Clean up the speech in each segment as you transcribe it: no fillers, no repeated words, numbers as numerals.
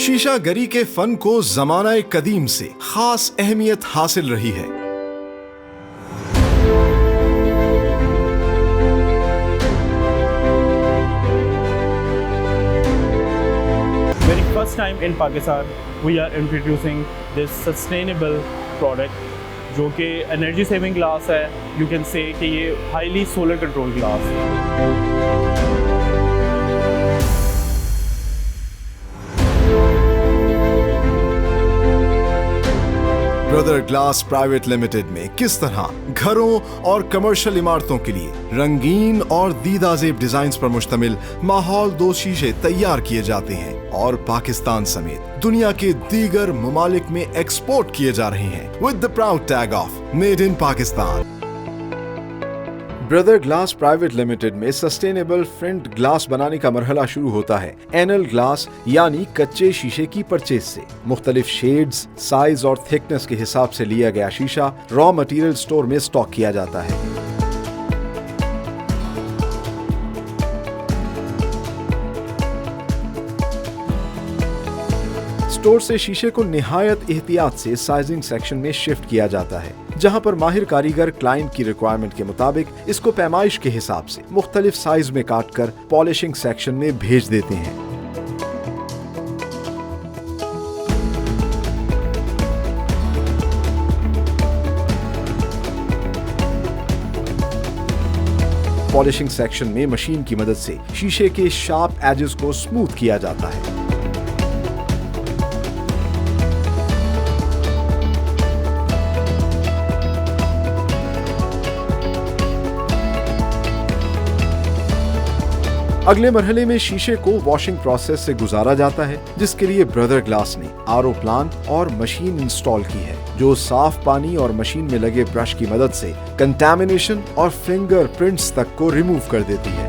शीशागरी के फन को ज़माना-ए कदीम से खास अहमियत हासिल रही है। Very first time in Pakistan, we are introducing this sustainable product, जो कि एनर्जी सेविंग ग्लास है। यू कैन से कि ये हाईली सोलर कंट्रोल ग्लास है। ब्रदर ग्लास प्राइवेट लिमिटेड में किस तरह घरों और कमर्शियल इमारतों के लिए रंगीन और दीदाजेब डिजाइन्स पर मुश्तमिल माहौल दो शीशे तैयार किए जाते हैं और पाकिस्तान समेत दुनिया के दीगर ममालिक में एक्सपोर्ट किए जा रहे हैं with the proud tag of made in Pakistan. Brother glass private limited में सस्टेनेबल फ्रंट ग्लास बनाने का मरहला शुरू होता है एनल ग्लास यानी कच्चे शीशे की परचेज से। मुख्तलिफ शेड्स, साइज और थिकनेस के हिसाब से लिया गया शीशा रॉ मटेरियल स्टोर में स्टॉक किया जाता है। स्टोर से शीशे को निहायत एहतियात से साइजिंग सेक्शन में शिफ्ट किया जाता है, जहां पर माहिर कारीगर क्लाइंट की रिक्वायरमेंट के मुताबिक इसको पैमाइश के हिसाब से मुख्तलिफ साइज में काटकर पॉलिशिंग सेक्शन में भेज देते हैं। पॉलिशिंग सेक्शन में मशीन की मदद से शीशे के शार्प एजेस को स्मूथ किया जाता है। अगले मरहले में शीशे को वॉशिंग प्रोसेस से गुजारा जाता है, जिसके लिए ब्रदर ग्लास ने आरओ प्लांट और मशीन इंस्टॉल की है, जो साफ पानी और मशीन में लगे ब्रश की मदद से कंटामिनेशन और फिंगरप्रिंट्स तक को रिमूव कर देती है।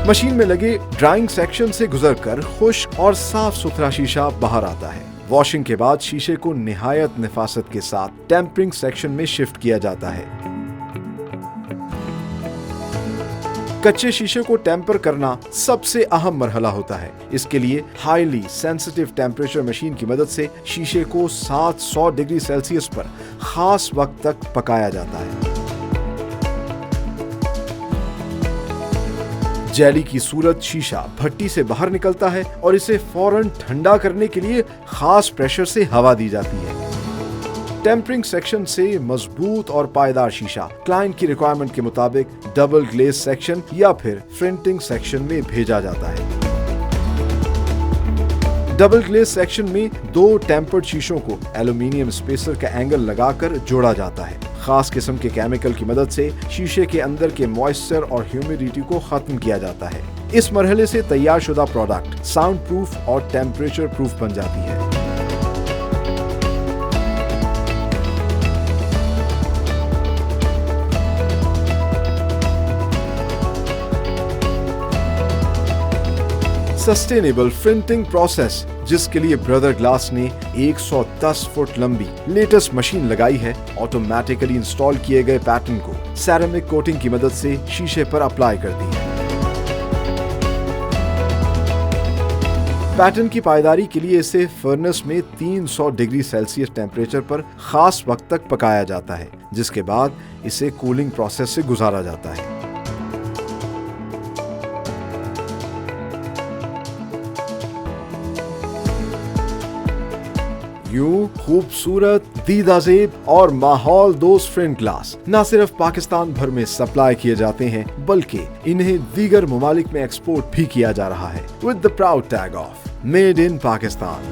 मशीन में लगे ड्राइंग सेक्शन से गुजरकर खुश्क और साफ सुथरा शीशा बाहर आता है। वॉशिंग के बाद शीशे को निहायत नफासत के साथ टेम्परिंग सेक्शन में शिफ्ट किया जाता है। कच्चे शीशे को टेम्पर करना सबसे अहम मरहला होता है। इसके लिए हाईली सेंसिटिव टेम्परेचर मशीन की मदद से शीशे को 700 डिग्री सेल्सियस पर खास वक्त तक पकाया जाता है। जेली की सूरत शीशा भट्टी से बाहर निकलता है और इसे फौरन ठंडा करने के लिए खास प्रेशर से हवा दी जाती है। टेम्परिंग सेक्शन से मजबूत और पायदार शीशा क्लाइंट की रिक्वायरमेंट के मुताबिक डबल ग्लेज सेक्शन या फिर फ्रंटिंग सेक्शन में भेजा जाता है। डबल ग्लेज सेक्शन में दो टेम्पर्ड शीशों को एल्यूमिनियम स्पेसर का एंगल लगाकर जोड़ा जाता है। खास किस्म के केमिकल की मदद से शीशे के अंदर के मॉइस्चर और ह्यूमिडिटी को खत्म किया जाता है। इस मरहले से तैयार शुदा प्रोडक्ट साउंड प्रूफ और टेम्परेचर प्रूफ बन जाती है। सस्टेनेबल फ्रंटिंग प्रोसेस, जिसके लिए ब्रदर ग्लास ने 110 फुट लंबी लेटेस्ट मशीन लगाई है, ऑटोमेटिकली इंस्टॉल किए गए पैटर्न को सेरेमिक कोटिंग की मदद से शीशे पर अप्लाई करती है। पैटर्न की पायदारी के लिए इसे फर्नेस में 300 डिग्री सेल्सियस टेम्परेचर पर खास वक्त तक पकाया जाता है, जिसके बाद इसे कूलिंग प्रोसेस से गुजारा जाता है। यूं खूबसूरत, दीदाजेब और माहौल दोस्त फ्रंट ग्लास न सिर्फ पाकिस्तान भर में सप्लाई किए जाते हैं, बल्कि इन्हें दीगर ममालिक में एक्सपोर्ट भी किया जा रहा है with the proud tag of made in Pakistan.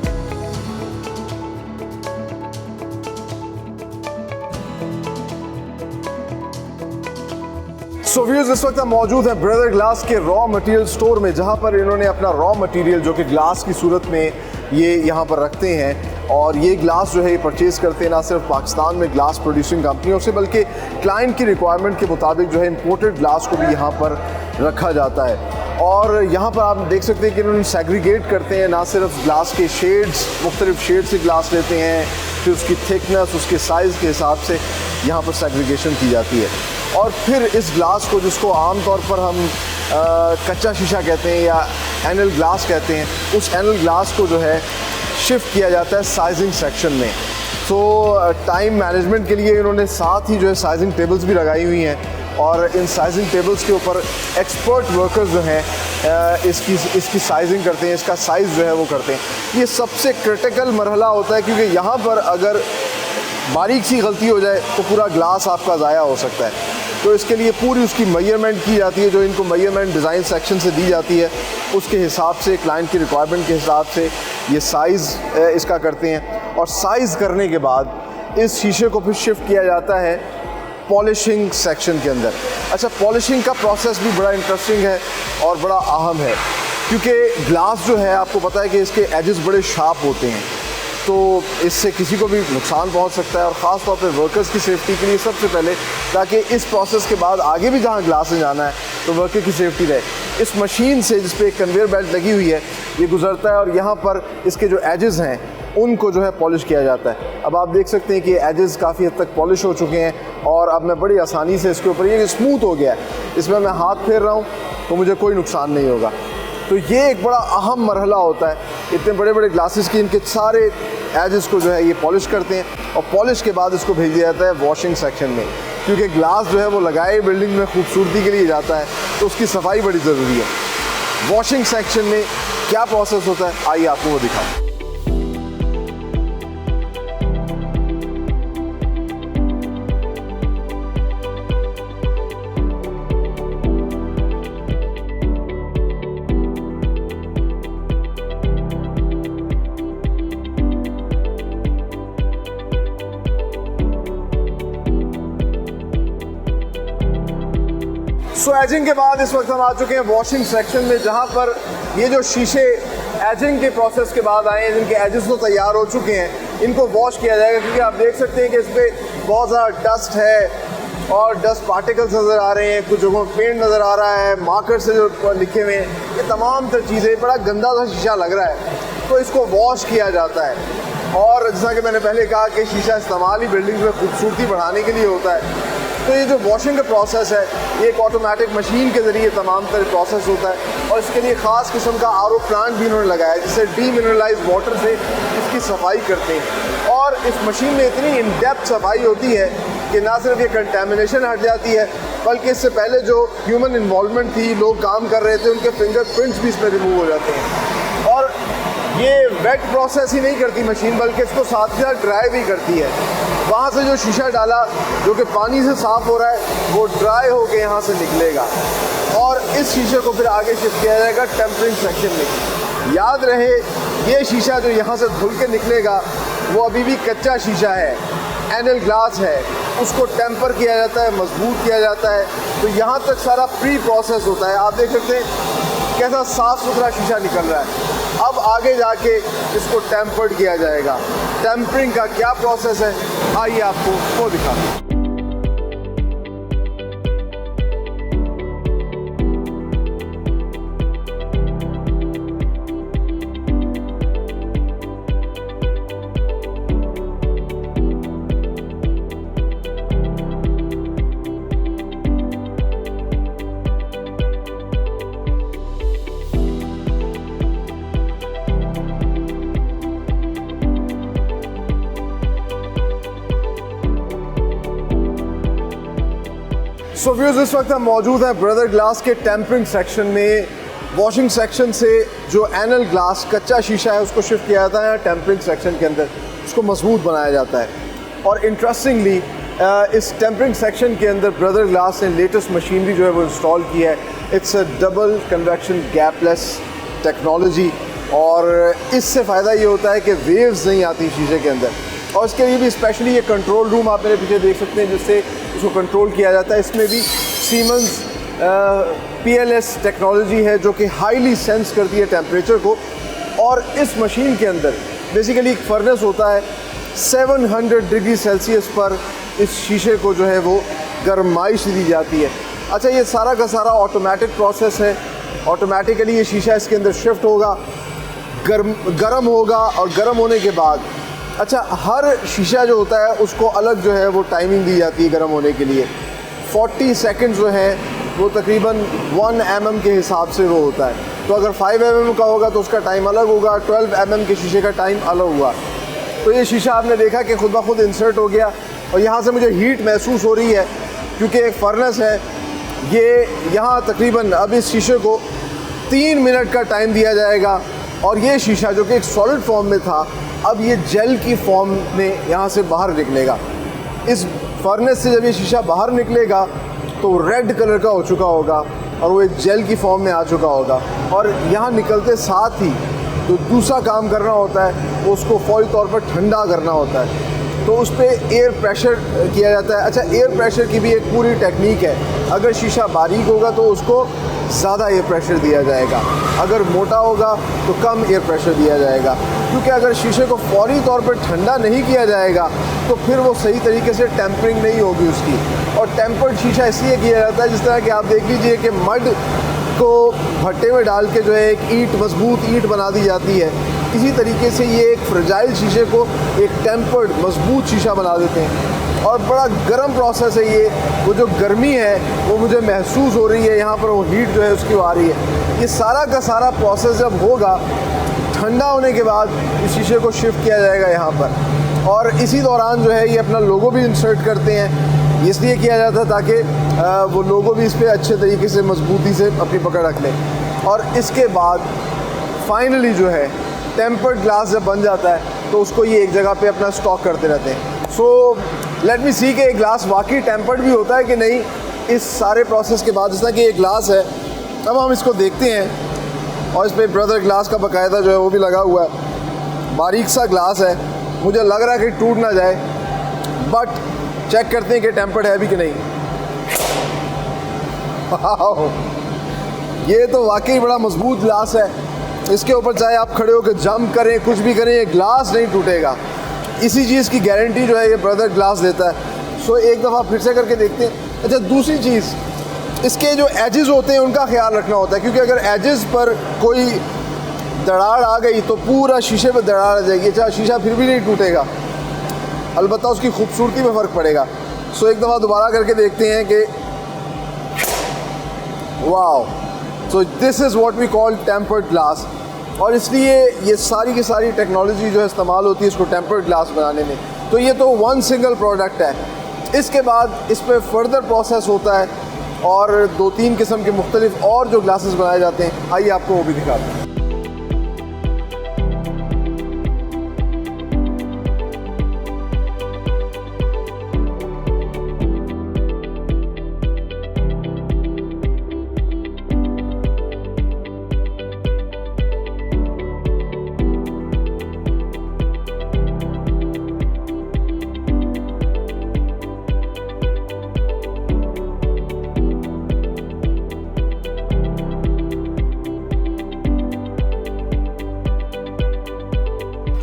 So viewers, इस वक्त हम मौजूद हैं ब्रदर ग्लास के रॉ मटेरियल स्टोर में, जहां पर इन्होंने अपना रॉ मटेरियल जो कि ग्लास की सूरत में ये यहाँ पर रखते हैं, और ये ग्लास जो है ये परचेज़ करते हैं ना सिर्फ पाकिस्तान में ग्लास प्रोड्यूसिंग कंपनियों से, बल्कि क्लाइंट की रिक्वायरमेंट के मुताबिक जो है इंपोर्टेड ग्लास को भी यहाँ पर रखा जाता है। और यहाँ पर आप देख सकते हैं कि इन्होंने सेग्रीगेट करते हैं, ना सिर्फ ग्लास के शेड्स, मुख्तलिफ शेड से ग्लास लेते हैं, फिर उसकी थिकनेस, उसके साइज़ के हिसाब से यहाँ पर सेग्रीगेशन की जाती है। और फिर इस ग्लास को, जिसको आमतौर पर हम कच्चा शीशा कहते हैं या एनल ग्लास कहते हैं, उस एनल ग्लास को जो है शिफ्ट किया जाता है साइजिंग सेक्शन में। तो टाइम मैनेजमेंट के लिए इन्होंने साथ ही जो है साइजिंग टेबल्स भी लगाई हुई हैं, और इन साइजिंग टेबल्स के ऊपर एक्सपर्ट वर्कर्स जो हैं इसकी साइजिंग करते हैं, इसका साइज़ जो है वो करते हैं। ये सबसे क्रिटिकल मरहला होता है, क्योंकि यहाँ पर अगर बारीक सी गलती हो जाए तो पूरा ग्लास आपका ज़ाया हो सकता है। तो इसके लिए पूरी उसकी मेजरमेंट की जाती है, जो इनको मेजरमेंट डिज़ाइन सेक्शन से दी जाती है, उसके हिसाब से क्लाइंट की रिक्वायरमेंट के हिसाब से ये साइज़ इसका करते हैं। और साइज़ करने के बाद इस शीशे को फिर शिफ्ट किया जाता है पॉलिशिंग सेक्शन के अंदर। अच्छा, पॉलिशिंग का प्रोसेस भी बड़ा इंटरेस्टिंग है और बड़ा अहम है, क्योंकि ग्लास जो है आपको पता है कि इसके एजेस बड़े शार्प होते हैं, तो इससे किसी को भी नुकसान पहुंच सकता है, और ख़ास तौर पे वर्कर्स की सेफ्टी के लिए सबसे पहले, ताकि इस प्रोसेस के बाद आगे भी जहां ग्लास में जाना है तो वर्कर की सेफ्टी रहे, इस मशीन से जिस पे एक कन्वेयर बेल्ट लगी हुई है ये गुजरता है, और यहाँ पर इसके जो एजेस हैं उनको जो है पॉलिश किया जाता है। अब आप देख सकते हैं कि एजेस काफ़ी हद तक पॉलिश हो चुके हैं, और अब मैं बड़ी आसानी से इसके ऊपर, ये स्मूथ हो गया है, इसमें मैं हाथ फेर रहा हूँ तो मुझे कोई नुकसान नहीं होगा। तो ये एक बड़ा अहम मरहला होता है, इतने बड़े बड़े ग्लासेस की इनके सारे एजेस को जो है ये पॉलिश करते हैं, और पॉलिश के बाद इसको भेज दिया जाता है वॉशिंग सेक्शन में, क्योंकि ग्लास जो है वो लगाए बिल्डिंग में खूबसूरती के लिए जाता है, तो उसकी सफाई बड़ी ज़रूरी है। वॉशिंग सेक्शन में क्या प्रोसेस होता है, आइए आपको वो दिखाऊं। सो एजिंग के बाद इस वक्त हम आ चुके हैं वॉशिंग सेक्शन में, जहाँ पर ये जो शीशे एजिंग के प्रोसेस के बाद आए हैं, जिनके एजेस तो तैयार हो चुके हैं, इनको वॉश किया जाएगा, क्योंकि आप देख सकते हैं कि इस पर बहुत ज़्यादा डस्ट है और डस्ट पार्टिकल्स नज़र आ रहे हैं, कुछ जगहों पर पेंट नज़र आ रहा है, मार्कर से जो लिखे हुए हैं, ये तमाम तर चीज़ें, बड़ा गंदा सा शीशा लग रहा है, तो इसको वॉश किया जाता है। और जैसा कि मैंने पहले कहा कि शीशा इस्तेमाल ही बिल्डिंग में खूबसूरती बढ़ाने के लिए होता है, तो ये जो वॉशिंग का प्रोसेस है ये एक ऑटोमेटिक मशीन के ज़रिए तमाम तरह प्रोसेस होता है, और इसके लिए ख़ास किस्म का आरओ प्लांट भी इन्होंने लगाया है, जिससे डीमिनरलाइज वाटर से इसकी सफाई करते हैं। और इस मशीन में इतनी इन डेप्थ सफाई होती है कि ना सिर्फ ये कंटेमिनेशन हट जाती है, बल्कि इससे पहले जो ह्यूमन इन्वॉल्वमेंट थी, लोग काम कर रहे थे, उनके फिंगरप्रिंट्स भी इसमें रिमूव हो जाते हैं। और ये वेट प्रोसेस ही नहीं करती मशीन, बल्कि इसको साथ ही साथ ड्राई भी करती है। वहाँ से जो शीशा डाला जो कि पानी से साफ़ हो रहा है वो ड्राई होकर यहाँ से निकलेगा, और इस शीशे को फिर आगे शिफ्ट किया जाएगा टेम्परिंग सेक्शन में। याद रहे, ये शीशा जो यहाँ से धुल के निकलेगा वो अभी भी कच्चा शीशा है, एनल ग्लास है, उसको टेम्पर किया जाता है, मजबूत किया जाता है। तो यहाँ तक सारा प्री प्रोसेस होता है। आप देख सकते हैं कैसा साफ़ सुथरा शीशा निकल रहा है। अब आगे जाके इसको टेम्पर्ड किया जाएगा। टेम्परिंग का क्या प्रोसेस है, आइए आपको वो दिखाते हैं। सो व्यूअर्स, इस वक्त हम मौजूद हैं ब्रदर ग्लास के टेम्परिंग सेक्शन में। वॉशिंग सेक्शन से जो एनल ग्लास कच्चा शीशा है उसको शिफ्ट किया जाता है टेम्परिंग सेक्शन के अंदर, उसको मजबूत बनाया जाता है। और इंटरेस्टिंगली इस टेम्परिंग सेक्शन के अंदर ब्रदर ग्लास ने लेटेस्ट मशीनरी जो है वो इंस्टॉल की है। It's a double convection gapless technology, और इससे फ़ायदा ये होता है कि वेव्स नहीं आती शीशे के अंदर। और इसके लिए भी स्पेशली ये कंट्रोल रूम आप मेरे पीछे देख सकते हैं, जिससे इसको कंट्रोल किया जाता है। इसमें भी सीमेंस PLS टेक्नोलॉजी है जो कि हाईली सेंस करती है टेम्परेचर को। और इस मशीन के अंदर बेसिकली एक फर्नेस होता है, 700 डिग्री सेल्सियस पर इस शीशे को जो है वो गर्माइश दी जाती है। अच्छा, ये सारा का सारा ऑटोमेटिक प्रोसेस है। ऑटोमेटिकली ये शीशा इसके अंदर शिफ्ट होगा, गर्म होगा, और गर्म होने के बाद हर शीशा जो होता है उसको अलग जो है वो टाइमिंग दी जाती है गर्म होने के लिए। 40 सेकंड जो है वो तकरीबन 1 mm के हिसाब से वो होता है। तो अगर 5 mm का होगा तो उसका टाइम अलग होगा, 12 mm के शीशे का टाइम अलग हुआ। तो ये शीशा आपने देखा कि खुद ब खुद इंसर्ट हो गया और यहाँ से मुझे हीट महसूस हो रही है क्योंकि एक फर्नेस है। ये यहाँ तकरीबन अब इस शीशे को 3 मिनट का टाइम दिया जाएगा और ये शीशा जो कि एक सॉलिड फॉर्म में था अब ये जेल की फॉर्म में यहाँ से बाहर निकलेगा। इस फर्नेस से जब ये शीशा बाहर निकलेगा तो रेड कलर का हो चुका होगा और वो एक जेल की फॉर्म में आ चुका होगा और यहाँ निकलते साथ ही जो दूसरा काम करना होता है वो उसको फौरी तौर पर ठंडा करना होता है। तो उस पर एयर प्रेशर किया जाता है। अच्छा, एयर प्रेशर की भी एक पूरी टेक्निक है। अगर शीशा बारीक होगा तो उसको ज़्यादा एयर प्रेशर दिया जाएगा, अगर मोटा होगा तो कम एयर प्रेशर दिया जाएगा, क्योंकि अगर शीशे को फौरी तौर पर ठंडा नहीं किया जाएगा तो फिर वो सही तरीके से टेम्परिंग नहीं होगी उसकी। और टेम्पर्ड शीशा इसलिए किया जाता है, जिस तरह कि आप देख लीजिए कि मड को भट्टे में डाल के जो है एक ईंट, मजबूत ईंट बना दी जाती है, इसी तरीके से ये एक फ्रेजाइल शीशे को एक टेम्पर्ड मजबूत शीशा बना देते हैं। और बड़ा गर्म प्रोसेस है ये। वो जो गर्मी है वो मुझे महसूस हो रही है, यहाँ पर वो हीट जो है उसकी आ रही है। ये सारा का सारा प्रोसेस जब होगा, ठंडा होने के बाद इस शीशे को शिफ्ट किया जाएगा यहाँ पर। और इसी दौरान जो है ये अपना लोगो भी इंसर्ट करते हैं, इसलिए किया जाता है ताकि वो लोगो भी इस पर अच्छे तरीके से मजबूती से अपनी पकड़ रख लें। और इसके बाद फाइनली जो है टेम्पर्ड ग्लास जब बन जाता है तो उसको ये एक जगह पे अपना स्टॉक करते रहते हैं। सो लेट मी सी कि ग्लास वाकई टेम्पर्ड भी होता है कि नहीं इस सारे प्रोसेस के बाद। जैसा कि ये ग्लास है, अब हम इसको देखते हैं और इस पर ब्रदर ग्लास का बाकायदा जो है वो भी लगा हुआ है। बारीक सा ग्लास है, मुझे लग रहा है कि टूट ना जाए, बट चेक करते हैं कि टेम्पर्ड है भी कि नहीं। ये तो वाकई बड़ा मजबूत ग्लास है, इसके ऊपर चाहे आप खड़े होकर जंप करें, कुछ भी करें, ये ग्लास नहीं टूटेगा। इसी चीज़ की गारंटी जो है ये ब्रदर ग्लास देता है। सो एक दफ़ा फिर से करके देखते हैं। अच्छा, दूसरी चीज़, इसके जो एजेस होते हैं उनका ख्याल रखना होता है, क्योंकि अगर एजेस पर कोई दरार आ गई तो पूरा शीशे पर दरार आ जाएगी। अच्छा, शीशा फिर भी नहीं टूटेगा, अलबत्ता उसकी खूबसूरती में फ़र्क पड़ेगा। सो एक दफ़ा दोबारा करके देखते हैं कि wow, so this is what we call tempered glass. और इसलिए ये सारी की सारी टेक्नोलॉजी जो है इस्तेमाल होती है इसको टेम्पर्ड ग्लास बनाने में। तो ये तो वन सिंगल प्रोडक्ट है। इसके बाद इस पर फर्दर प्रोसेस होता है और 2-3 किस्म के मुख्तलिफ और जो ग्लासेस बनाए जाते हैं, आइए आपको वो भी दिखाते हैं।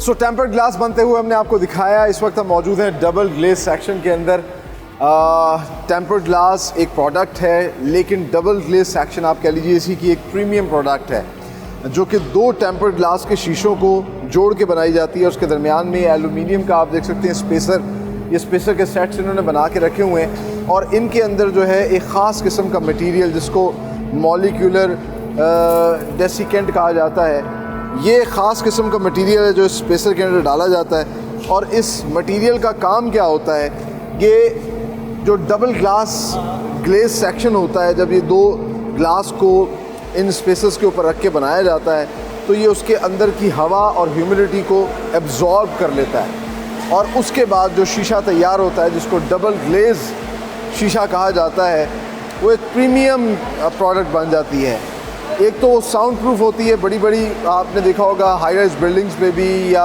सो टेम्पर्ड ग्लास बनते हुए हमने आपको दिखाया। इस वक्त हम मौजूद हैं डबल ग्लेज सेक्शन के अंदर। टेम्पर्ड ग्लास एक प्रोडक्ट है, लेकिन डबल ग्लेज सेक्शन आप कह लीजिए इसी की एक प्रीमियम प्रोडक्ट है, जो कि 2 टेम्पर्ड ग्लास के शीशों को जोड़ के बनाई जाती है। उसके दरमियान में एलुमिनियम का आप देख सकते हैं स्पेसर, ये स्पेसर के सेट्स इन्होंने बना के रखे हुए हैं और इनके अंदर जो है एक ख़ास किस्म का मटीरियल जिसको मॉलिक्यूलर डेसिकेंट कहा जाता है, ये ख़ास किस्म का मटेरियल है जो इस स्पेसर के अंदर डाला जाता है। और इस मटेरियल का काम क्या होता है, ये जो डबल ग्लास ग्लेज सेक्शन होता है, जब ये 2 ग्लास को इन स्पेसर्स के ऊपर रख के बनाया जाता है तो ये उसके अंदर की हवा और ह्यूमिडिटी को एब्जॉर्ब कर लेता है और उसके बाद जो शीशा तैयार होता है, जिसको डबल ग्लेज शीशा कहा जाता है, वो एक प्रीमियम प्रोडक्ट बन जाती है। एक तो वो साउंड प्रूफ होती है, बड़ी बड़ी आपने देखा होगा हाई राइज बिल्डिंग्स पे भी या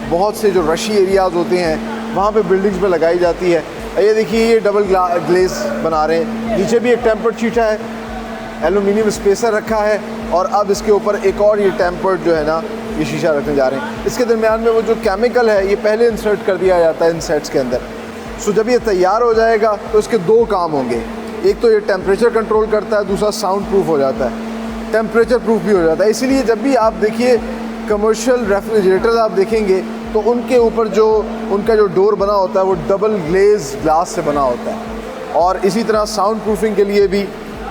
बहुत से जो रशी एरियाज़ होते हैं वहाँ पे बिल्डिंग्स पे लगाई जाती है। ये देखिए ये डबल ग्लेज बना रहे हैं, नीचे भी एक टेम्पर्ड शीशा है, एलुमिनियम स्पेसर रखा है और अब इसके ऊपर एक और ये टेम्पर्ड जो है ना ये शीशा रखने जा रहे हैं। इसके दरमियान में वो जो केमिकल है ये पहले इंसर्ट कर दिया जाता है इन सेट्स के अंदर। सो जब ये तैयार हो जाएगा तो इसके 2 काम होंगे, एक तो ये टेम्परेचर कंट्रोल करता है, दूसरा साउंड प्रूफ हो जाता है, टेम्परेचर प्रूफ भी हो जाता है। इसीलिए जब भी आप देखिए कमर्शियल रेफ्रिजरेटर आप देखेंगे तो उनके ऊपर जो उनका जो डोर बना होता है वो डबल ग्लेज ग्लास से बना होता है। और इसी तरह साउंड प्रूफिंग के लिए भी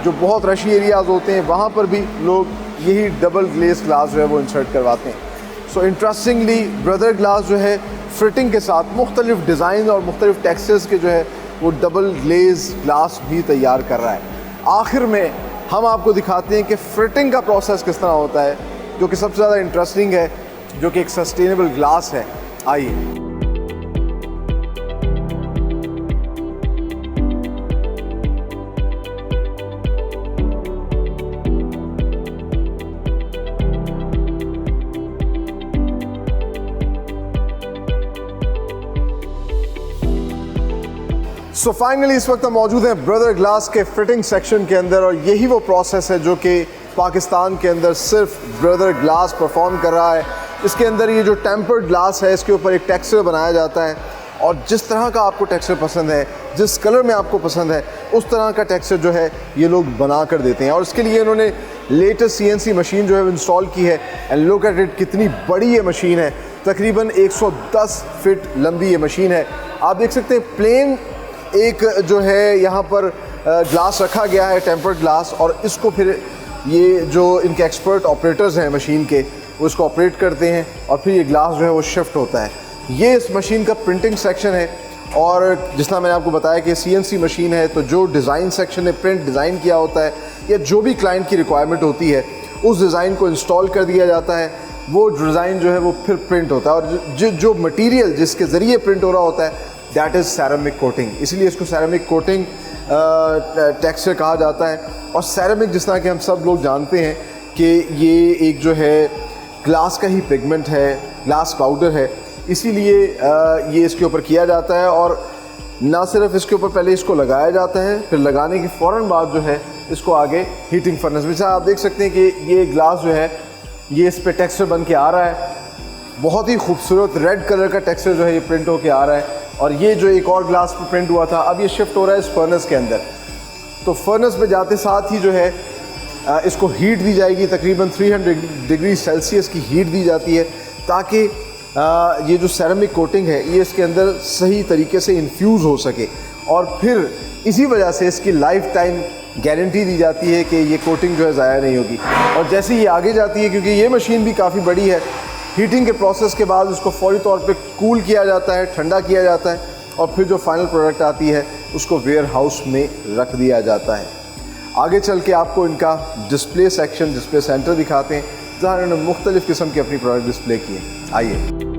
जो बहुत रशी एरियाज़ होते हैं वहाँ पर भी लोग यही डबल ग्लेस ग्लास जो है वो इंसर्ट करवाते हैं। सो इंटरेस्टिंगली ब्रदर ग्लास जो है फिटिंग के साथ मुख्तलिफ डिज़ाइन और मुख्तलिफ टेक्सचर्स के जो है वो डबल ग्लेस ग्लास भी तैयार कर रहा है। आखिर में हम आपको दिखाते हैं कि फिटिंग का प्रोसेस किस तरह होता है, जो कि सबसे ज़्यादा इंटरेस्टिंग है, जो कि एक सस्टेनेबल ग्लास है। आइए। सो फाइनली इस वक्त हम मौजूद हैं ब्रदर ग्लास के फिटिंग सेक्शन के अंदर, और यही वो प्रोसेस है जो कि पाकिस्तान के अंदर सिर्फ ब्रदर ग्लास परफॉर्म कर रहा है। इसके अंदर ये जो टेम्पर्ड ग्लास है, इसके ऊपर एक टेक्सचर बनाया जाता है, और जिस तरह का आपको टेक्सचर पसंद है, जिस कलर में आपको पसंद है, उस तरह का टेक्सचर जो है ये लोग बना कर देते हैं। और इसके लिए इन्होंने लेटेस्ट CNC मशीन जो है वो इंस्टॉल की है। एंड लुक एट इट, कितनी बड़ी ये मशीन है, तकरीबन 110 फीट लंबी ये मशीन है। आप देख सकते हैं प्लेन एक जो है यहाँ पर ग्लास रखा गया है, टेम्पर्ड ग्लास, और इसको फिर ये जो इनके एक्सपर्ट ऑपरेटर्स हैं मशीन के, वो इसको ऑपरेट करते हैं और फिर ये ग्लास जो है वो शिफ्ट होता है। ये इस मशीन का प्रिंटिंग सेक्शन है, और जिस तरह मैंने आपको बताया कि CNC मशीन है, तो जो डिज़ाइन सेक्शन में प्रिंट डिज़ाइन किया होता है या जो भी क्लाइंट की रिक्वायरमेंट होती है उस डिज़ाइन को इंस्टॉल कर दिया जाता है। वो डिज़ाइन जो है वो फिर प्रिंट होता है, और जो मटीरियल जिसके ज़रिए प्रिंट हो रहा होता है दैट इज़ सैरामिक कोटिंग। इसीलिए इसको सैरामिक कोटिंग टेक्सचर कहा जाता है। और सैरामिक, जिस तरह के हम सब लोग जानते हैं कि ये एक जो है ग्लास का ही पिगमेंट है, ग्लास पाउडर है, इसीलिए ये इसके ऊपर किया जाता है। और ना सिर्फ इसके ऊपर पहले इसको लगाया जाता है, फिर लगाने के फ़ौरन बाद जो है इसको आगे हीटिंग फर्नेस में, आप देख सकते हैं कि ये ग्लास जो है ये इस पर टेक्सचर बन के आ रहा है। बहुत ही खूबसूरत रेड कलर का टेक्सचर जो है ये प्रिंट होके आ रहा है। और ये जो एक और ग्लास पर प्रिंट हुआ था, अब ये शिफ्ट हो रहा है इस फर्नेस के अंदर। तो फर्नेस में जाते साथ ही जो है इसको हीट दी जाएगी, तकरीबन 300 डिग्री सेल्सियस की हीट दी जाती है, ताकि ये जो सेरामिक कोटिंग है ये इसके अंदर सही तरीके से इन्फ्यूज़ हो सके। और फिर इसी वजह से इसकी लाइफ टाइम गारंटी दी जाती है कि ये कोटिंग जो है ज़ाया नहीं होगी। और जैसे ही आगे जाती है, क्योंकि ये मशीन भी काफ़ी बड़ी है, हीटिंग के प्रोसेस के बाद उसको फौरी तौर पे कूल किया जाता है, ठंडा किया जाता है, और फिर जो फाइनल प्रोडक्ट आती है उसको वेयर हाउस में रख दिया जाता है। आगे चल के आपको इनका डिस्प्ले सेक्शन, डिस्प्ले सेंटर दिखाते हैं, जहाँ इन्होंने मुख्तलिफ़ किस्म के अपनी प्रोडक्ट डिस्प्ले किए। आइए।